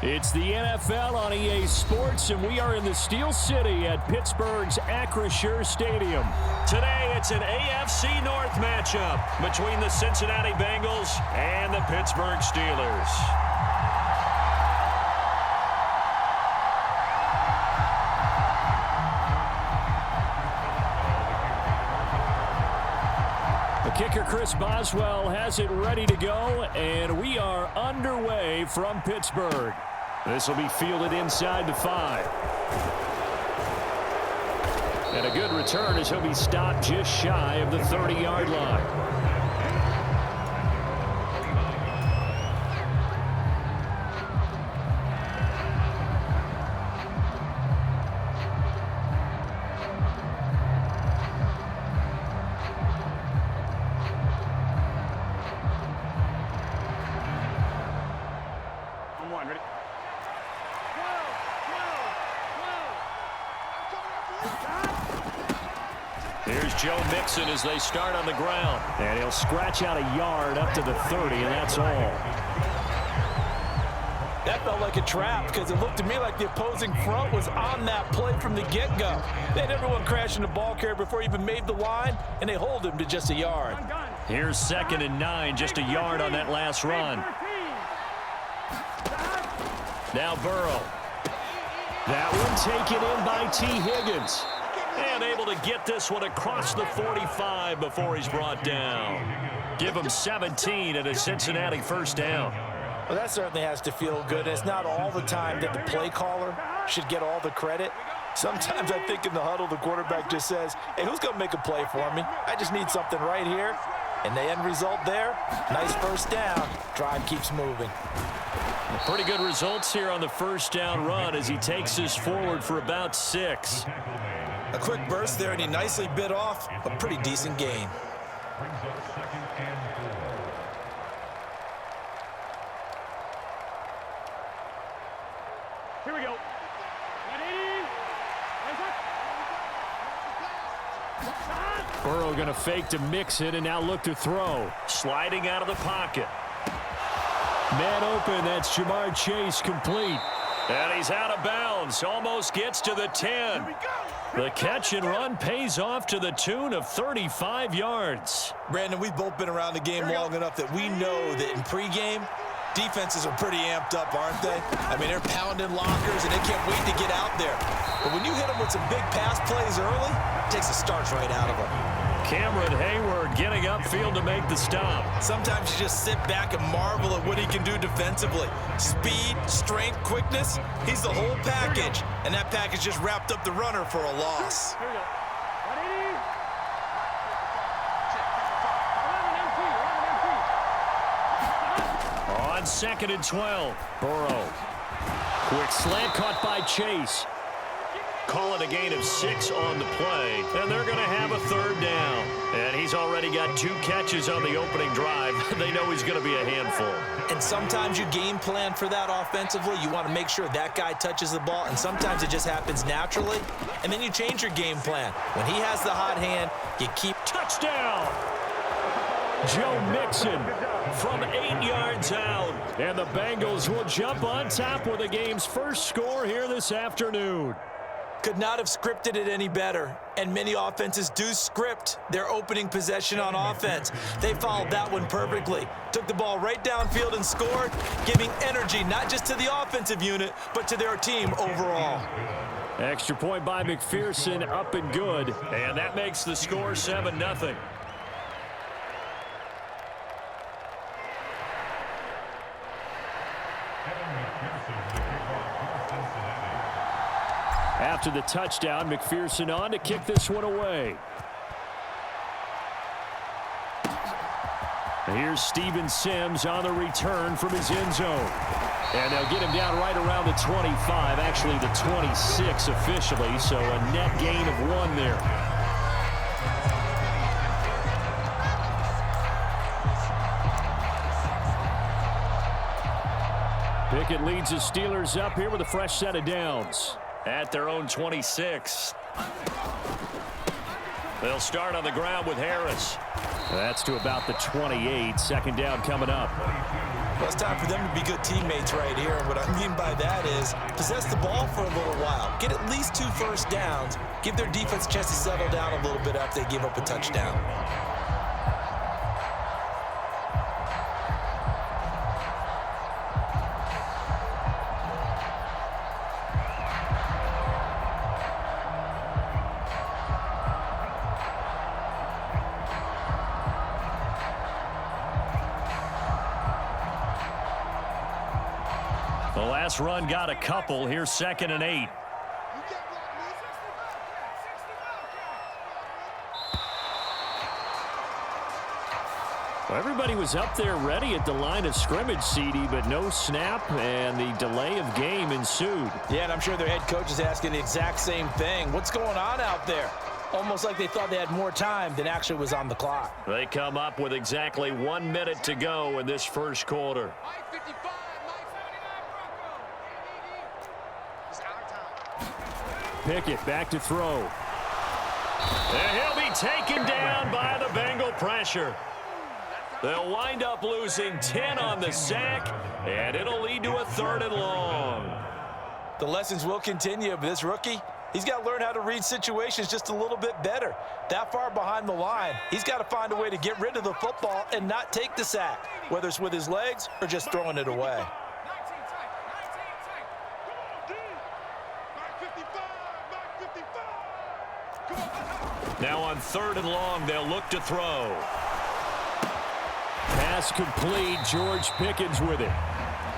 It's the NFL on EA Sports, and we are in the Steel City at Pittsburgh's Acrisure Stadium. Today, it's an AFC North matchup between the Cincinnati Bengals and the Pittsburgh Steelers. The kicker, Chris Boswell, has it ready to go, and we are underway from Pittsburgh. This will be fielded inside the 5. And a good return as he'll be stopped just shy of the 30-yard line. Here's Joe Mixon as they start on the ground. And he'll scratch out a yard up to the 30, and that's all. That felt like a trap because it looked to me like the opposing front was on that play from the get-go. They had everyone crashing the ball carrier before he even made the line, and they hold him to just a yard. Here's 2nd and 9, just a yard on that last run. Now Burrow. That one taken in by T. Higgins. And able to get this one across the 45 before he's brought down. Give him 17 and a Cincinnati first down. Well, that certainly has to feel good. It's not all the time that the play caller should get all the credit. Sometimes I think in the huddle, the quarterback just says, hey, who's going to make a play for me? I just need something right here. And the end result there, nice first down. Drive keeps moving. Pretty good results here on the first down run as he takes us forward for about 6. A quick burst there, and he nicely bit off a pretty decent gain. Here we go. Burrow going to fake to mix it and now look to throw. Sliding out of the pocket. Man open, that's Jamar Chase complete. And he's out of bounds, almost gets to the 10. The catch and run pays off to the tune of 35 yards. Brandon, we've both been around the game long enough that we know that in pregame, defenses are pretty amped up, aren't they? I mean, they're pounding lockers, and they can't wait to get out there. But when you hit them with some big pass plays early, it takes the starch right out of them. Cameron Hayward getting upfield to make the stop. Sometimes you just sit back and marvel at what he can do defensively. Speed, strength, quickness, he's the whole package. And that package just wrapped up the runner for a loss. Here we go. On 2nd and 12, Burrow. Quick slant caught by Chase. Call it a gain of 6 on the play, and they're going to have a 3rd down. And he's already got 2 catches on the opening drive. They know he's going to be a handful. And sometimes you game plan for that offensively. You want to make sure that guy touches the ball, and sometimes it just happens naturally. And then you change your game plan. When he has the hot hand, you keep... Touchdown! Joe Mixon from 8 yards out. And the Bengals will jump on top with the game's first score here this afternoon. Could not have scripted it any better. And many offenses do script their opening possession on offense. They followed that one perfectly. Took the ball right downfield and scored, giving energy not just to the offensive unit, but to their team overall. Extra point by McPherson, up and good. And that makes the score 7-0. After the touchdown, McPherson on to kick this one away. Here's Steven Sims on the return from his end zone. And they'll get him down right around the 25, actually the 26 officially, so a net gain of 1 there. Pickett leads the Steelers up here with a fresh set of downs. At their own 26. They'll start on the ground with Harris. That's to about the 28. Second down coming up. Well, it's time for them to be good teammates right here. And what I mean by that is possess the ball for a little while. Get at least 2 first downs. Give their defense a chance to settle down a little bit after they give up a touchdown. The last run got a couple. Here's 2nd and 8. Well, everybody was up there ready at the line of scrimmage, CD, but no snap, and the delay of game ensued. Yeah, and I'm sure their head coach is asking the exact same thing. What's going on out there? Almost like they thought they had more time than actually was on the clock. They come up with exactly 1 minute to go in this first quarter. Pickett back to throw. And he'll be taken down by the Bengal pressure. They'll wind up losing 10 on the sack, and it'll lead to a 3rd and long. The lessons will continue, but this rookie, he's got to learn how to read situations just a little bit better. That far behind the line, he's got to find a way to get rid of the football and not take the sack, whether it's with his legs or just throwing it away. Now on 3rd and long, they'll look to throw. Pass complete. George Pickens with it.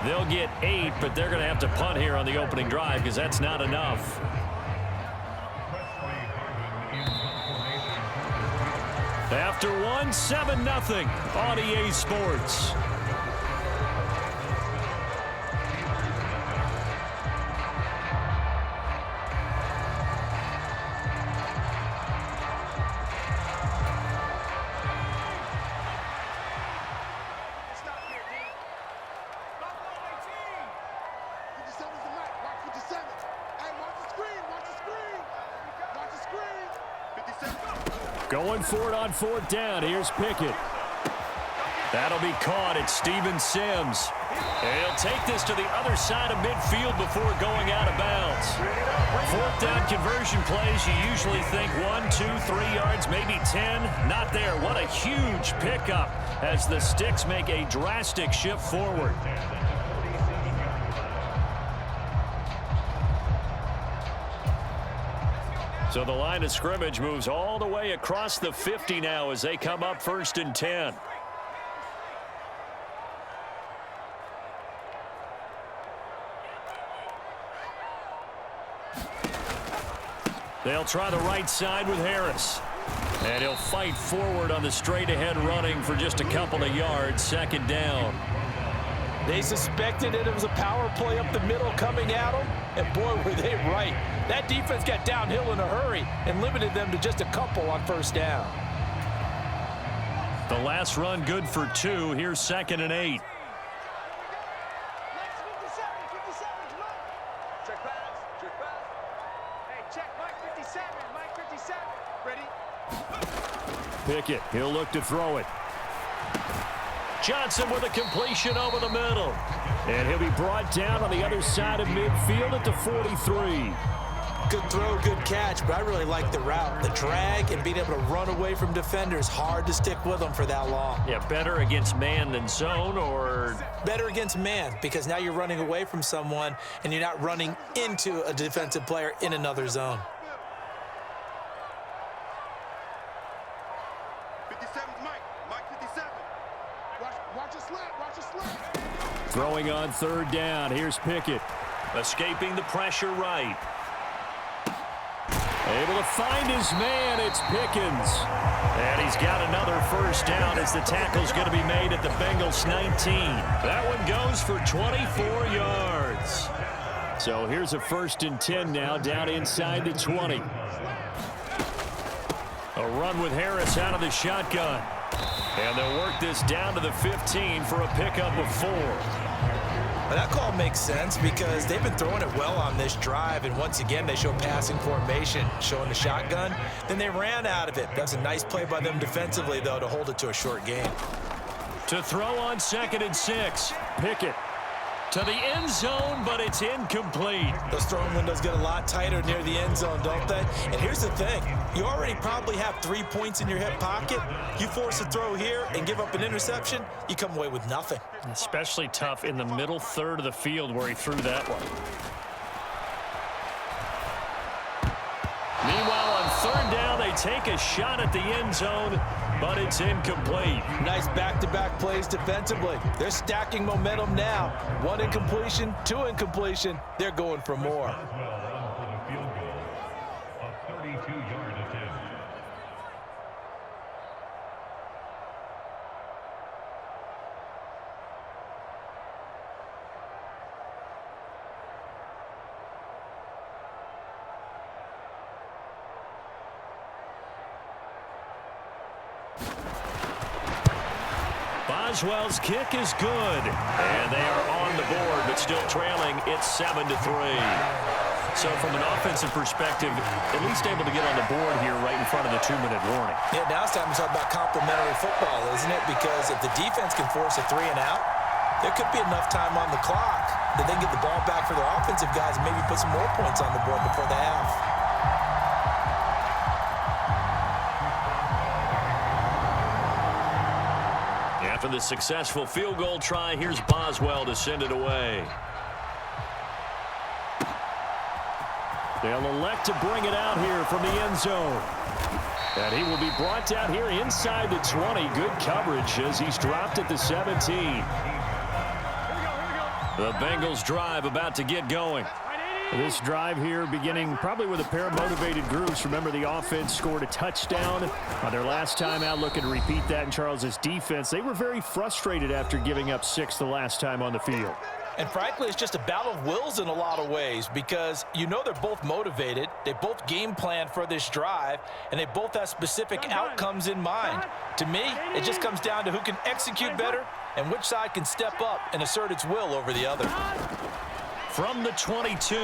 They'll get 8, but they're going to have to punt here on the opening drive because that's not enough. After 7-0 on EA Sports. Going for it on 4th down. Here's Pickett. That'll be caught. It's Steven Sims. And he'll take this to the other side of midfield before going out of bounds. 4th down conversion plays, you usually think 1, 2, 3 yards, maybe 10. Not there. What a huge pickup as the Sticks make a drastic shift forward. So the line of scrimmage moves all the way across the 50 now as they come up 1st and 10. They'll try the right side with Harris. And he'll fight forward on the straight-ahead running for just a couple of yards. 2nd down. They suspected it was a power play up the middle coming at them, and boy, were they right. That defense got downhill in a hurry and limited them to just a couple on 1st down. The last run good for 2. Here's 2nd and 8. Check pass. Hey, check Mike 57. Mike 57. Ready? Pickett, he'll look to throw it. Johnson with a completion over the middle. And he'll be brought down on the other side of midfield at the 43. Good throw, good catch, but I really like the route. The drag and being able to run away from defenders, hard to stick with them for that long. Yeah, better against man than zone, or? Better against man, because now you're running away from someone and you're not running into a defensive player in another zone. 57's Mike 57. Watch your slant. Throwing on 3rd down. Here's Pickett. Escaping the pressure right. Able to find his man. It's Pickens. And he's got another 1st down as the tackle's going to be made at the Bengals 19. That one goes for 24 yards. So here's a 1st and 10 now down inside the 20. A run with Harris out of the shotgun. And they'll work this down to the 15 for a pickup of 4. Well, that call makes sense because they've been throwing it well on this drive, and once again, they show passing formation, showing the shotgun. Then they ran out of it. That's a nice play by them defensively, though, to hold it to a short gain. To throw on 2nd and 6. Pickett to the end zone, but it's incomplete. Those throwing windows get a lot tighter near the end zone, don't they? And here's the thing. You already probably have 3 points in your hip pocket. You force a throw here and give up an interception, you come away with nothing. Especially tough in the middle third of the field where he threw that one. Meanwhile, on 3rd down, they take a shot at the end zone, but it's incomplete. Nice back-to-back plays defensively. They're stacking momentum now. 1 incompletion, 2 incompletion. They're going for more. Boswell's kick is good, and they are on the board, but still trailing. It's 7-3. So from an offensive perspective, at least able to get on the board here right in front of the 2-minute warning. Yeah, now it's time to talk about complementary football, isn't it? Because if the defense can force a 3 and out, there could be enough time on the clock that they can get the ball back for their offensive guys and maybe put some more points on the board before the half. After the successful field goal try, here's Boswell to send it away. They'll elect to bring it out here from the end zone. And he will be brought down here inside the 20. Good coverage as he's dropped at the 17. The Bengals drive about to get going. This drive here beginning probably with a pair of motivated groups. Remember, the offense scored a touchdown on their last time out, looking to repeat that in Charles's defense. They were very frustrated after giving up 6 the last time on the field. And frankly, it's just a battle of wills in a lot of ways because you know they're both motivated. They both game plan for this drive, and they both have specific outcomes in mind. To me, it just comes down to who can execute better and which side can step up and assert its will over the other. From the 22,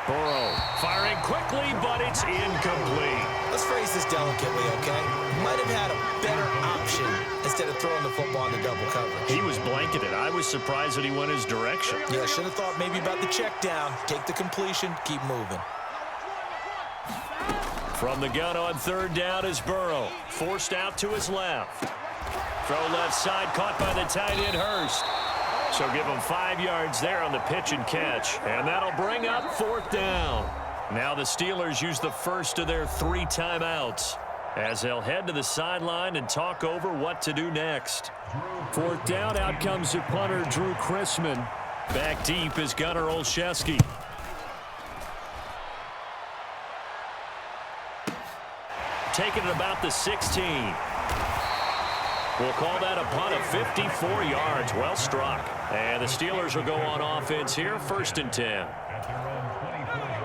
Burrow firing quickly, but it's incomplete. Let's phrase this delicately, okay? Might have had a better option instead of throwing the football into double coverage. He was blanketed. I was surprised that he went his direction. Yeah, should have thought maybe about the check down. Take the completion, keep moving. From the gun on 3rd down is Burrow. Forced out to his left. Throw left side, caught by the tight end Hurst. So give him 5 yards there on the pitch and catch. And that'll bring up 4th down. Now the Steelers use the first of their 3 timeouts as they'll head to the sideline and talk over what to do next. 4th down, out comes the punter, Drew Chrisman. Back deep is Gunnar Olszewski. Taking it about the 16. We'll call that a punt of 54 yards. Well struck. And the Steelers will go on offense here, 1st and 10.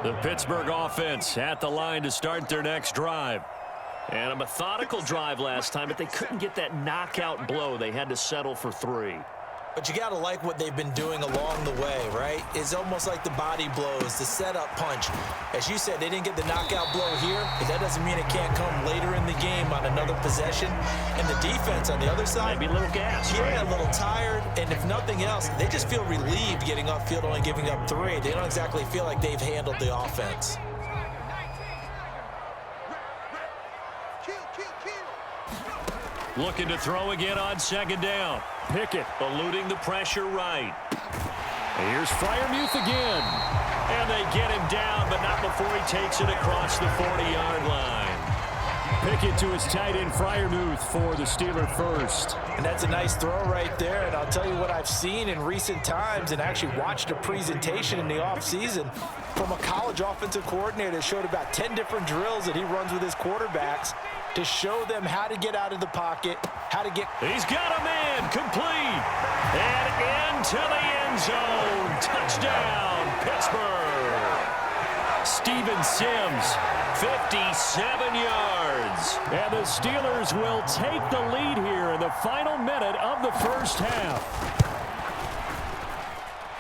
The Pittsburgh offense at the line to start their next drive. And a methodical drive last time, but they couldn't get that knockout blow. They had to settle for 3. But you got to like what they've been doing along the way, right? It's almost like the body blows, the setup punch. As you said, they didn't get the knockout blow here, but that doesn't mean it can't come later in the game on another possession. And the defense on the other side, maybe a little gas. Yeah, right? a little tired. And if nothing else, they just feel relieved getting upfield, only giving up 3. They don't exactly feel like they've handled the offense. Looking to throw again on 2nd down. Pickett eluding the pressure right. Here's Freiermuth again. And they get him down, but not before he takes it across the 40-yard line. Pickett to his tight end Freiermuth for the Steeler first. And that's a nice throw right there. And I'll tell you what I've seen in recent times and actually watched a presentation in the offseason from a college offensive coordinator that showed about 10 different drills that he runs with his quarterbacks to show them how to get out of the pocket, how to get... He's got a man, complete, and into the end zone. Touchdown, Pittsburgh. Steven Sims, 57 yards. And the Steelers will take the lead here in the final minute of the first half.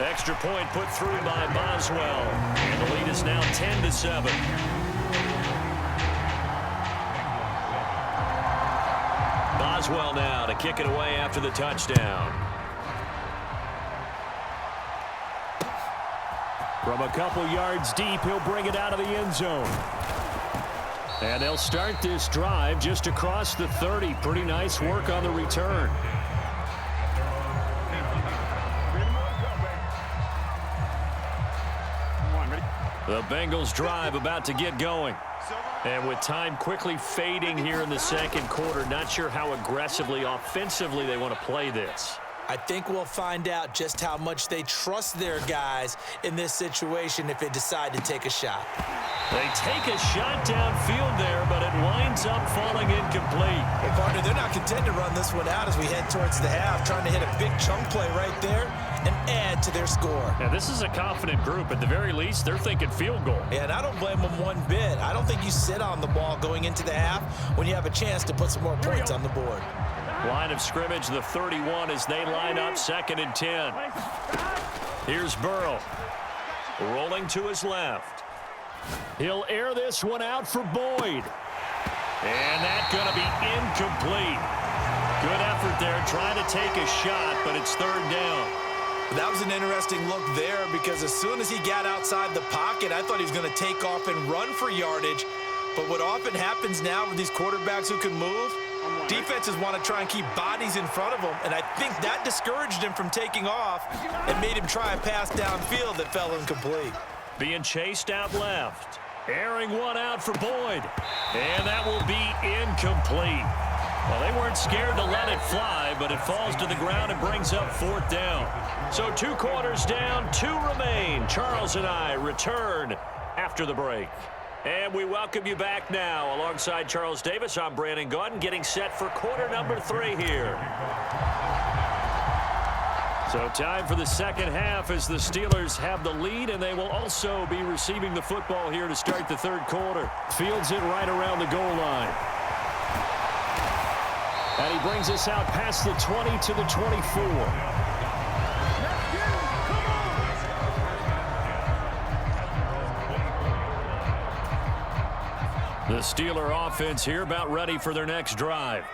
Extra point put through by Boswell. And the lead is now 10-7. Boswell now to kick it away after the touchdown. From a couple yards deep, he'll bring it out of the end zone. And they'll start this drive just across the 30. Pretty nice work on the return. The Bengals drive about to get going. And with time quickly fading here in the second quarter, not sure how aggressively, offensively they want to play this. I think we'll find out just how much they trust their guys in this situation if they decide to take a shot. They take a shot downfield there, but it winds up falling incomplete. Well, partner, they're not content to run this one out as we head towards the half, trying to hit a big chunk play right there and add to their score. Now, this is a confident group. At the very least, they're thinking field goal. Yeah, and I don't blame them one bit. I don't think you sit on the ball going into the half when you have a chance to put some more points on the board. Line of scrimmage, the 31 as they line up 2nd and 10. Here's Burrow. Rolling to his left. He'll air this one out for Boyd. And that's going to be incomplete. Good effort there, trying to take a shot, but it's 3rd down. That was an interesting look there because as soon as he got outside the pocket, I thought he was going to take off and run for yardage. But what often happens now with these quarterbacks who can move, defenses want to try and keep bodies in front of them, and I think that discouraged him from taking off and made him try a pass downfield that fell incomplete. Being chased out left. Airing one out for Boyd. And that will be incomplete. Well, they weren't scared to let it fly, but it falls to the ground and brings up 4th down. So 2 quarters down, 2 remain. Charles and I return after the break. And we welcome you back now. Alongside Charles Davis, I'm Brandon Gaudin, getting set for quarter number 3 here. So time for the second half as the Steelers have the lead, and they will also be receiving the football here to start the 3rd quarter. Fields it right around the goal line. And he brings us out past the 20 to the 24. The Steeler offense here about ready for their next drive.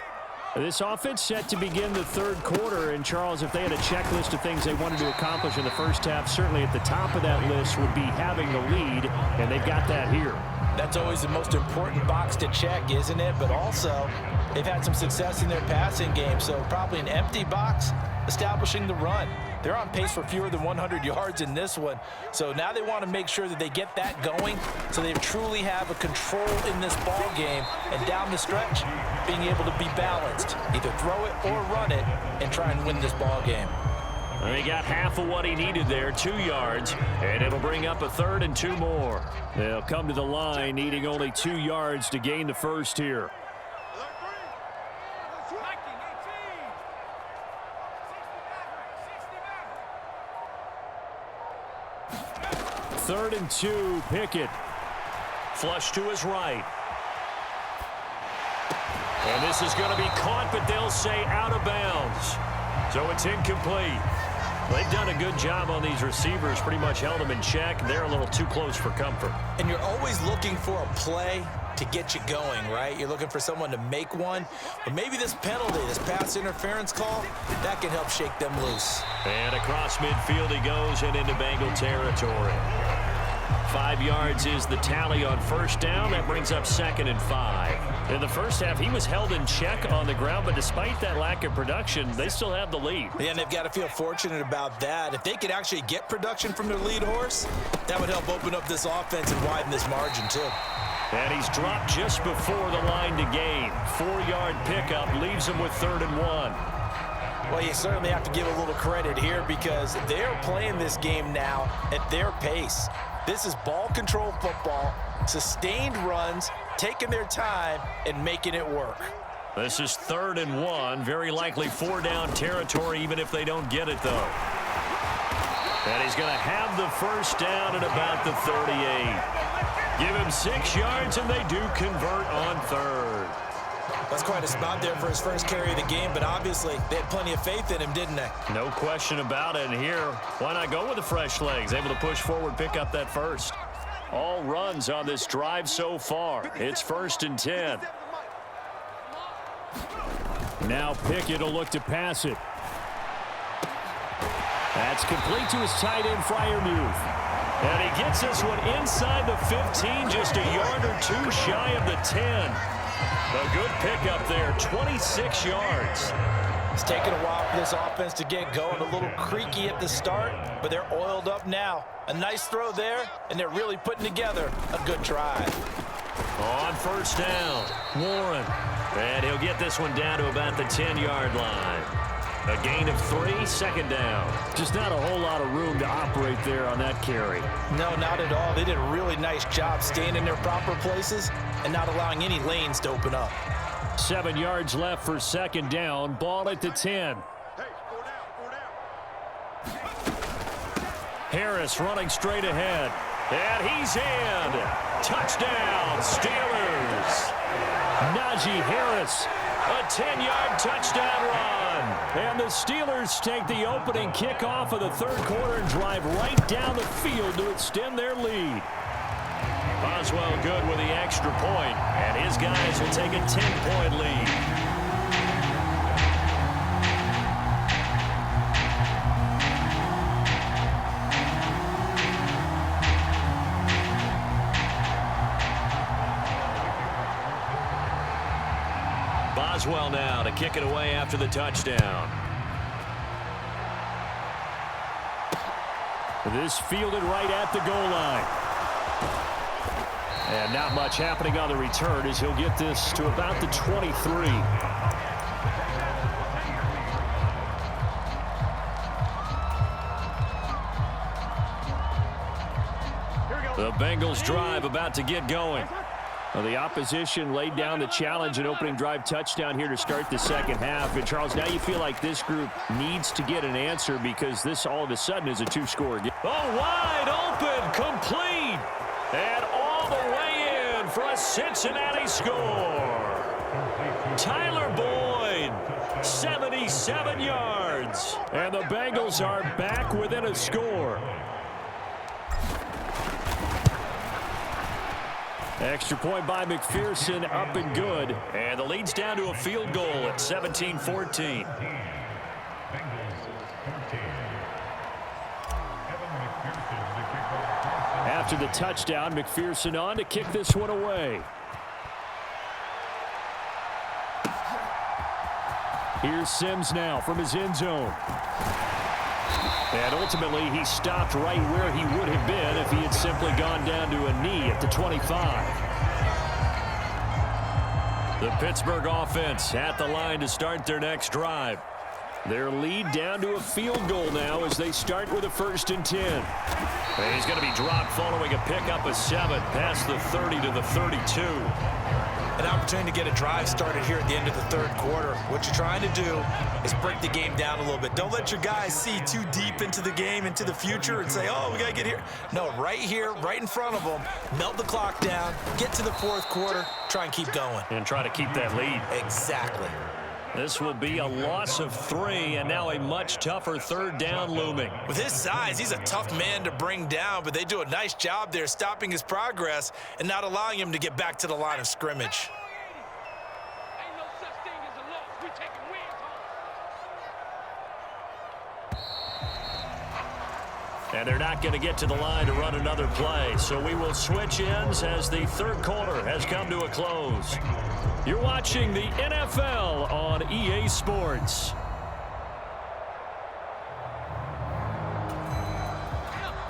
This offense set to begin the 3rd quarter. And, Charles, if they had a checklist of things they wanted to accomplish in the first half, certainly at the top of that list would be having the lead, and they've got that here. That's always the most important box to check, isn't it? But also, they've had some success in their passing game, so probably an empty box establishing the run. They're on pace for fewer than 100 yards in this one. So now they want to make sure that they get that going so they truly have a control in this ball game. And down the stretch, being able to be balanced. Either throw it or run it and try and win this ball game. He got half of what he needed there, 2 yards, and it'll bring up a 3rd and 2 more. They'll come to the line needing only 2 yards to gain the first here. 3rd and 2, Pickett. Flush to his right. And this is going to be caught, but they'll say out of bounds. So it's incomplete. They've done a good job on these receivers, pretty much held them in check. They're a little too close for comfort. And you're always looking for a play to get you going, right? You're looking for someone to make one. But maybe this penalty, this pass interference call, that can help shake them loose. And across midfield he goes and into Bengal territory. 5 yards is the tally on 1st down. That brings up 2nd and 5. In the first half, he was held in check on the ground, but despite that lack of production, they still have the lead. Yeah, and they've got to feel fortunate about that. If they could actually get production from their lead horse, that would help open up this offense and widen this margin, too. And he's dropped just before the line to gain. 4-yard pickup leaves him with 3rd and 1. Well, you certainly have to give a little credit here because they're playing this game now at their pace. This is ball control football, sustained runs, taking their time, and making it work. This is 3rd and 1, very likely 4-down territory even if they don't get it, though. And he's going to have the 1st down at about the 38. Give him 6 yards, and they do convert on 3rd. That's quite a spot there for his first carry of the game, but obviously they had plenty of faith in him, didn't they? No question about it. And here, why not go with the fresh legs? Able to push forward, pick up that first. All runs on this drive so far. It's 1st and 10. Now Pickett will look to pass it. That's complete to his tight end, Freiermuth. And he gets this one inside the 15, just a yard or two shy of the 10. A good pickup there, 26 yards. It's taken a while for this offense to get going. A little creaky at the start, but they're oiled up now. A nice throw there, and they're really putting together a good drive. On 1st down, Warren. And he'll get this one down to about the 10-yard line. A gain of 3, 2nd down. Just not a whole lot of room to operate there on that carry. No, not at all. They did a really nice job staying in their proper places and not allowing any lanes to open up. 7 yards left for 2nd down. Ball at the 10. Harris running straight ahead. And he's in. Touchdown, Steelers. Najee Harris, a 10-yard touchdown run. And the Steelers take the opening kickoff of the 3rd quarter and drive right down the field to extend their lead. Boswell good with the extra point, and his guys will take a 10-point lead. Boswell now to kick it away after the touchdown. This fielded right at the goal line. And not much happening on the return as he'll get this to about the 23. The Bengals drive about to get going. Well, the opposition laid down the challenge and opening drive touchdown here to start the 2nd half. And, Charles, now you feel like this group needs to get an answer because this all of a sudden is a 2-score game. Oh, wide open, complete, and all the way in for a Cincinnati score. Tyler Boyd, 77 yards. And the Bengals are back within a score. Extra point by McPherson, up and good. And the lead's down to a field goal at 17-14. After the touchdown, McPherson on to kick this one away. Here's Sims now from his end zone. And ultimately, he stopped right where he would have been if he had simply gone down to a knee at the 25. The Pittsburgh offense at the line to start their next drive. Their lead down to a field goal now as they start with a 1st and 10. And he's going to be dropped following a pickup of 7 past the 30 to the 32. An opportunity to get a drive started here at the end of the 3rd quarter. What you're trying to do is break the game down a little bit. Don't let your guys see too deep into the game, into the future, and say, oh, we got to get here. No, right here, right in front of them, melt the clock down, get to the 4th quarter, try and keep going. And try to keep that lead. Exactly. This will be a loss of 3, and now a much tougher 3rd down looming. With his size, he's a tough man to bring down, but they do a nice job there stopping his progress and not allowing him to get back to the line of scrimmage. Ain't no such thing as a loss. We taking wins home. And they're not going to get to the line to run another play, so we will switch ends as the 3rd quarter has come to a close. You're watching the NFL on EA Sports.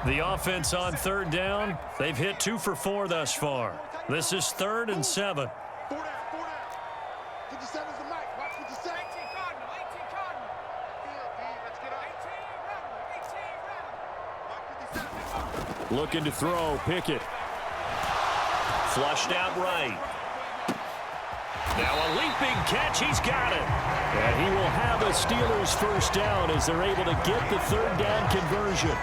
The offense on 3rd down, they've hit 2 for 4 thus far. This is 3rd and 7. 4 down, 4 down. 57's the mic. Watch 57. 18 Cardinal, 18 Cardinal. Let's get up. 18 Rebel, 18 Rebel. Looking to throw, Pickett. Flushed out right. Now a leaping catch, he's got it. And he will have a Steelers 1st down as they're able to get the 3rd down conversion.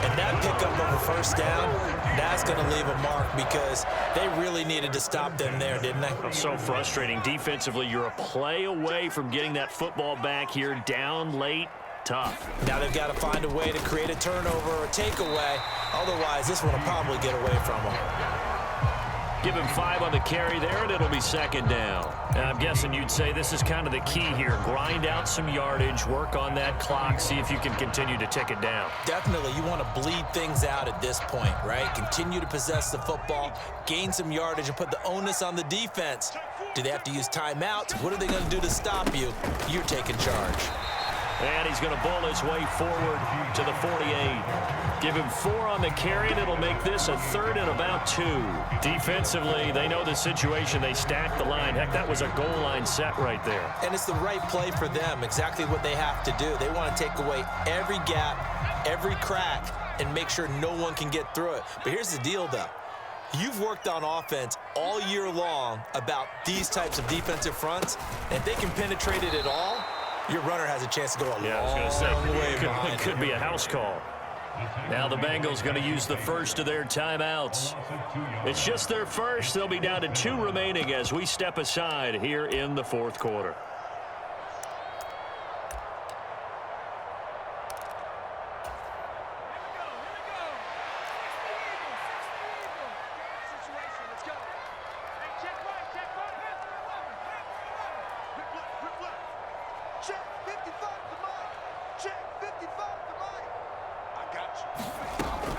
And that pickup of a first down, that's going to leave a mark because they really needed to stop them there, didn't they? So frustrating. Defensively, you're a play away from getting that football back here down late. Tough. Now they've got to find a way to create a turnover or a takeaway. Otherwise, this one will probably get away from them. Give him 5 on the carry there, and it'll be second down. And I'm guessing you'd say this is kind of the key here. Grind out some yardage, work on that clock, see if you can continue to tick it down. Definitely. You want to bleed things out at this point, right? Continue to possess the football, gain some yardage, and put the onus on the defense. Do they have to use timeouts? What are they going to do to stop you? You're taking charge. And he's going to bowl his way forward to the 48. Give him 4 on the carry, and it'll make this a 3rd and about 2. Defensively, they know the situation. They stack the line. Heck, that was a goal line set right there. And it's the right play for them, exactly what they have to do. They want to take away every gap, every crack, and make sure no one can get through it. But here's the deal, though. You've worked on offense all year long about these types of defensive fronts. And if they can penetrate it at all, your runner has a chance to go a long way behind. It could be a house call. Now the Bengals going to use the first of their timeouts. It's just their first. They'll be down to 2 remaining as we step aside here in the 4th quarter.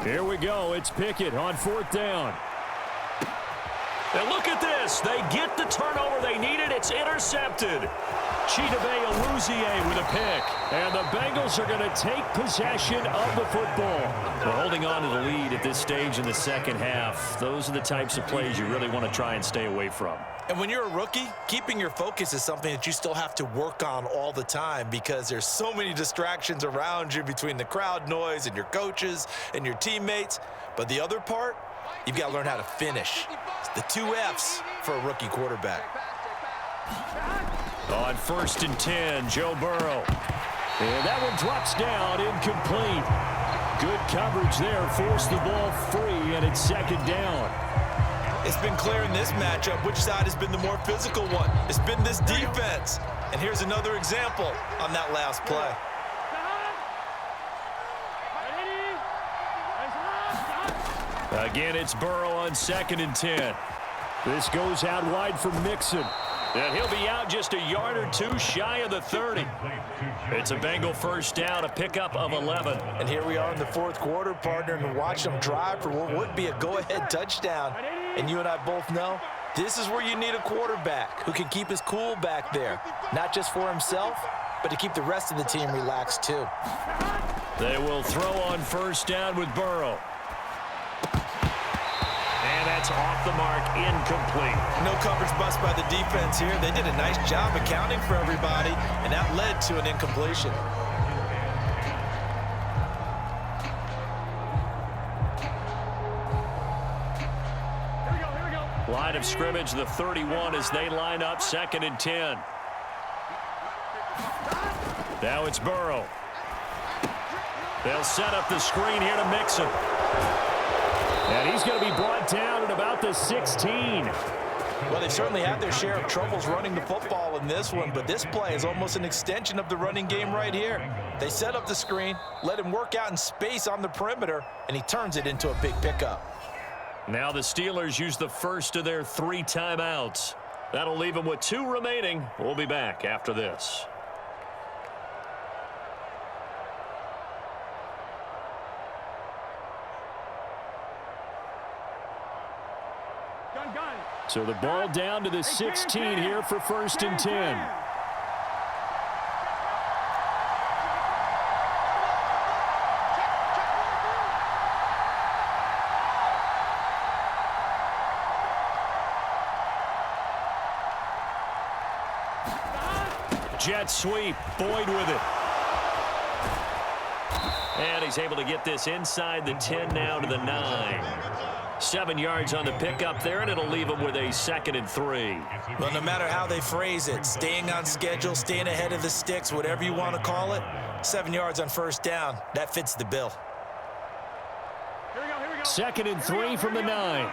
Here we go. It's Pickett on 4th down. And look at this. They get the turnover they needed. It's intercepted. Chidobe Awuzie with a pick. And the Bengals are going to take possession of the football. We're holding on to the lead at this stage in the second half. Those are the types of plays you really want to try and stay away from. And when you're a rookie, keeping your focus is something that you still have to work on all the time because there's so many distractions around you between the crowd noise and your coaches and your teammates. But the other part, you've got to learn how to finish. It's the 2 F's for a rookie quarterback. On 1st and 10, Joe Burrow. And that one drops down, incomplete. Good coverage there, forced the ball free, and it's second down. It's been clear in this matchup which side has been the more physical one. It's been this defense. And here's another example on that last play. Again, it's Burrow on 2nd and 10. This goes out wide for Mixon. And he'll be out just a yard or 2 shy of the 30. It's a Bengal first down, a pickup of 11. And here we are in the 4th quarter, partner, and watch them drive for what would be a go-ahead touchdown. And you and I both know this is where you need a quarterback who can keep his cool back there, not just for himself, but to keep the rest of the team relaxed too. They will throw on 1st down with Burrow. And that's off the mark, incomplete. No coverage bust by the defense here. They did a nice job accounting for everybody, and that led to an incompletion. Line of scrimmage, the 31 as they line up 2nd and 10. Now it's Burrow. They'll set up the screen here to Mixon. And he's going to be brought down at about the 16. Well, they certainly had their share of troubles running the football in this one, but this play is almost an extension of the running game right here. They set up the screen, let him work out in space on the perimeter, and he turns it into a big pickup. Now the Steelers use the first of their 3 timeouts. That'll leave them with 2 remaining. We'll be back after this. So the ball down to the 16 here for 1st and 10. Jet sweep, Boyd with it. And he's able to get this inside the 10 now to the 9. 7 yards on the pickup there, and it'll leave them with a 2nd and 3. Well, no matter how they phrase it, staying on schedule, staying ahead of the sticks, whatever you want to call it, 7 yards on 1st down, that fits the bill. 2nd and 3 from the 9.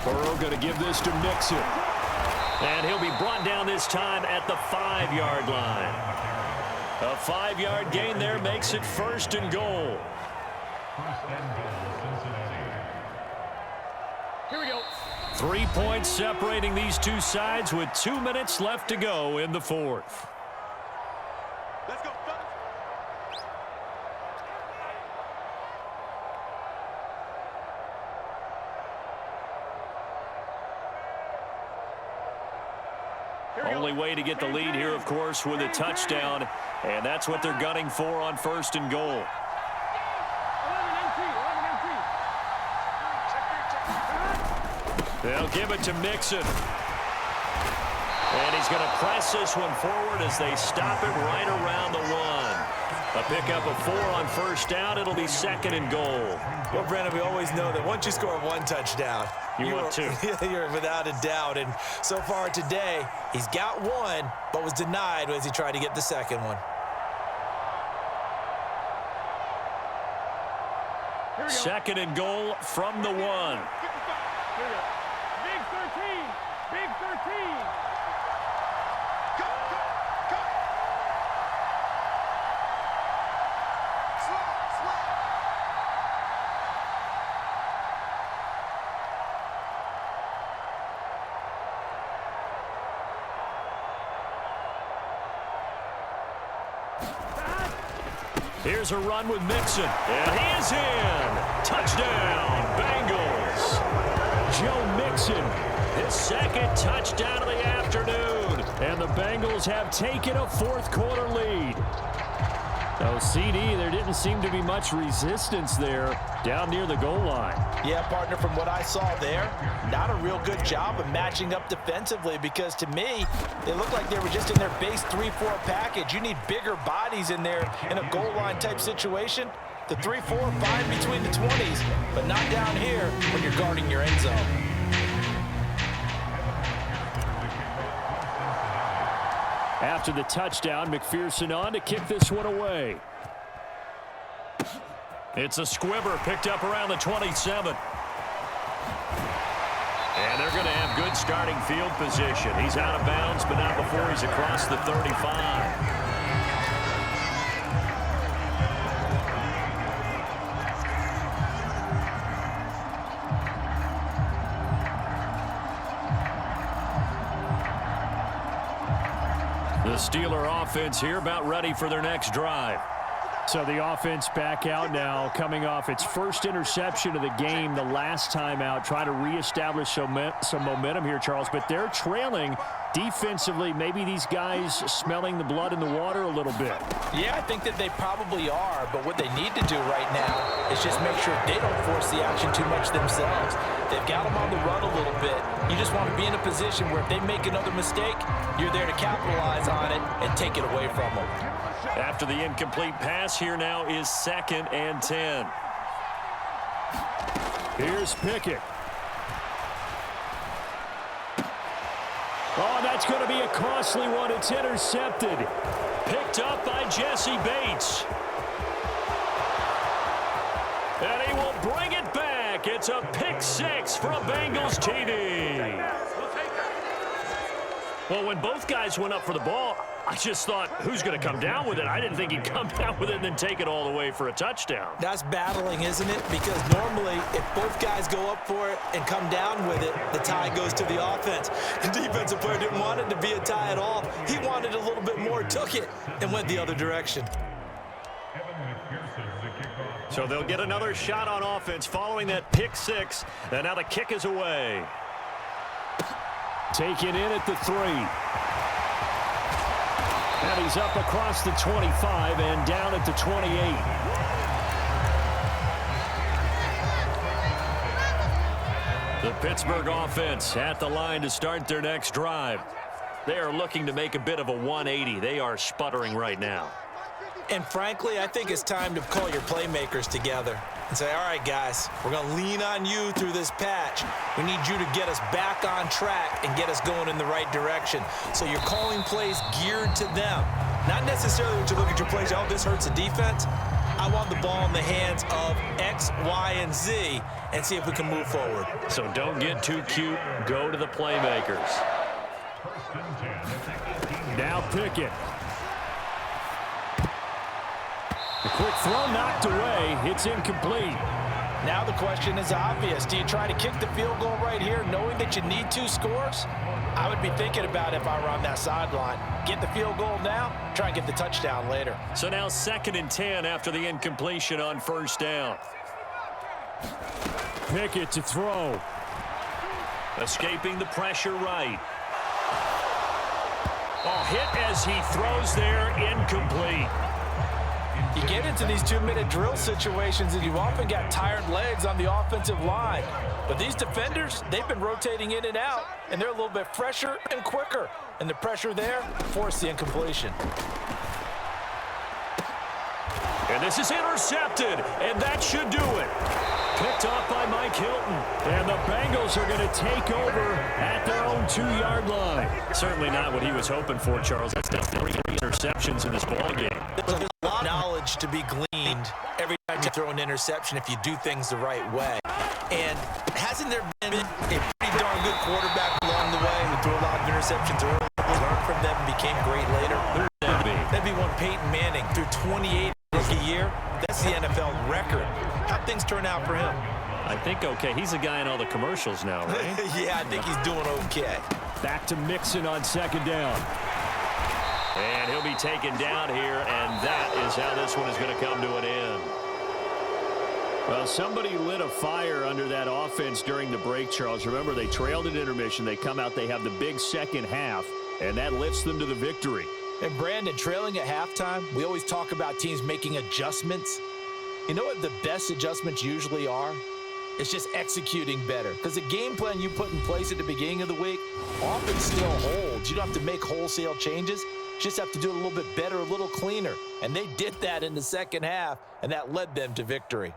Burrow going to give this to Mixon. And he'll be brought down this time at the 5-yard line. A 5-yard gain there makes it 1st and goal. Here we go. 3 points separating these two sides with 2 minutes left to go in the 4th. Let's go. Only way to get the lead here, of course, with a touchdown, and that's what they're gunning for on 1st and goal. They'll give it to Mixon. And he's going to press this one forward as they stop it right around the 1. A pickup of 4 on 1st down. It'll be 2nd and goal. Well, Brandon, we always know that once you score 1 touchdown, you want 2. You're without a doubt. And so far today, he's got 1, but was denied as he tried to get the 2nd one. 2nd and goal from the 1. Big 13. Big 13. Go. Slow. Here's a run with Mixon, and he is in. Touchdown, Bengals. Joe Mixon, his 2nd touchdown of the afternoon. And the Bengals have taken a 4th quarter lead. So, CD, there didn't seem to be much resistance there down near the goal line. Yeah, partner, from what I saw there, not a real good job of matching up defensively because, to me, they looked like they were just in their base 3-4 package. You need bigger bodies in there in a goal line type situation. The 3-4 fine between the 20s, but not down here when you're guarding your end zone. After the touchdown, McPherson on to kick this one away. It's a squibber picked up around the 27. And they're going to have good starting field position. He's out of bounds, but not before he's across the 35. The Steeler offense here about ready for their next drive. So the offense back out now, coming off its first interception of the game the last time out, trying to reestablish some momentum here, Charles. But they're trailing defensively. Maybe these guys smelling the blood in the water a little bit. Yeah, I think that they probably are. But what they need to do right now is just make sure they don't force the action too much themselves. They've got them on the run a little bit. You just want to be in a position where if they make another mistake, you're there to capitalize on it and take it away from them. After the incomplete pass, here now is 2nd and 10. Here's Pickett. Oh, that's going to be a costly one. It's intercepted. Picked up by Jesse Bates. And he will bring it back. It's a pick 6 from Bengals TD. Well, when both guys went up for the ball, I just thought, who's going to come down with it? I didn't think he'd come down with it and then take it all the way for a touchdown. That's battling, isn't it? Because normally, if both guys go up for it and come down with it, the tie goes to the offense. The defensive player didn't want it to be a tie at all. He wanted a little bit more, took it, and went the other direction. So they'll get another shot on offense following that pick 6. And now the kick is away. Taken in at the 3. And he's up across the 25 and down at the 28. The Pittsburgh offense at the line to start their next drive. They are looking to make a bit of a 180. They are sputtering right now. And frankly, I think it's time to call your playmakers together and say, all right, guys, we're going to lean on you through this patch. We need you to get us back on track and get us going in the right direction. So you're calling plays geared to them. Not necessarily when you look at your plays, oh, this hurts the defense. I want the ball in the hands of X, Y, and Z and see if we can move forward. So don't get too cute. Go to the playmakers. Now Pickett. The quick throw knocked away. It's incomplete. Now the question is obvious. Do you try to kick the field goal right here knowing that you need 2 scores? I would be thinking about it if I were on that sideline. Get the field goal now, try and get the touchdown later. So now 2nd and 10 after the incompletion on 1st down. Pickett to throw. Escaping the pressure right. Oh, hit as he throws there, incomplete. You get into these 2-minute drill situations and you often got tired legs on the offensive line. But these defenders, they've been rotating in and out, and they're a little bit fresher and quicker. And the pressure there forced the incompletion. And this is intercepted, and that should do it. Picked off by Mike Hilton. And the Bengals are going to take over at their own 2-yard line. Certainly not what he was hoping for, Charles. That's now 3 interceptions in this ballgame. There's a lot of knowledge to be gleaned every time you throw an interception if you do things the right way. And hasn't there been a pretty darn good quarterback along the way who threw a lot of interceptions early, learned from them, and became great later? Who would that be? That'd be one Peyton Manning through 28 rookie year. That's the NFL record. How'd things turn out for him? I think okay. He's a guy in all the commercials now, right? Yeah, I think he's doing okay. Back to Mixon on 2nd down. And he'll be taken down here, and that is how this one is going to come to an end. Well, somebody lit a fire under that offense during the break, Charles. Remember, they trailed at intermission. They come out, they have the big second half, and that lifts them to the victory. And Brandon, trailing at halftime, we always talk about teams making adjustments. You know what the best adjustments usually are? It's just executing better. Because the game plan you put in place at the beginning of the week often still holds. You don't have to make wholesale changes. You just have to do it a little bit better, a little cleaner. And they did that in the second half, and that led them to victory.